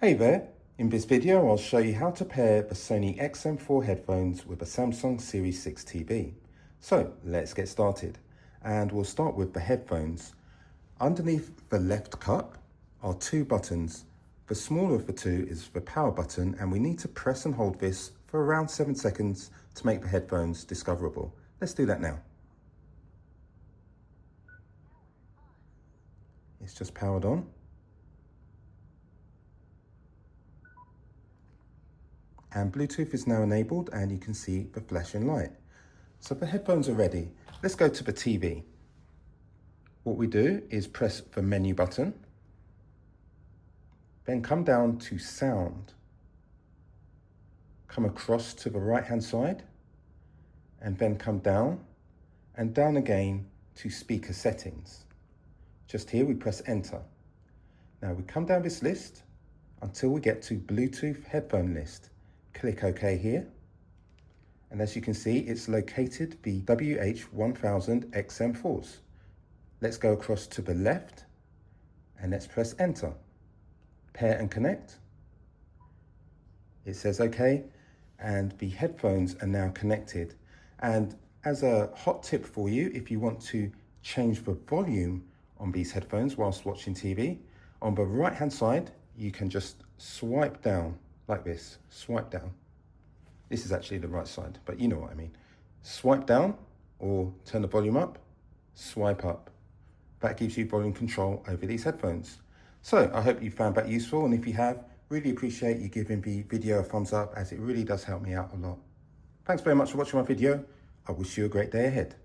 Hey there, in this video I'll show you how to pair the Sony XM4 headphones with a Samsung Series 6 TV. So let's get started, and we'll start with the headphones. Underneath the left cup are two buttons. The smaller of the two is the power button, and we need to press and hold this for around 7 seconds to make the headphones discoverable. Let's do that now. It's just powered on. And Bluetooth is now enabled, and you can see the flashing light. So the headphones are ready. Let's go to the TV. What we do is press the menu button, then come down to sound, come across to the right hand side, and then come down and down again to speaker settings. Just here we press enter. Now we come down this list until we get to Bluetooth headphone list. Click OK here, and as you can see, it's located the WH1000 XM4s. Let's go across to the left and let's press enter. Pair and connect. It says OK, and the headphones are now connected. And as a hot tip for you, if you want to change the volume on these headphones whilst watching TV, on the right hand side you can just swipe down like this, swipe down. This is actually the right side, but you know what I mean. Swipe down or turn the volume up, swipe up. That gives you volume control over these headphones. So I hope you found that useful, and if you have, really appreciate you giving the video a thumbs up, as it really does help me out a lot. Thanks very much for watching my video. I wish you a great day ahead.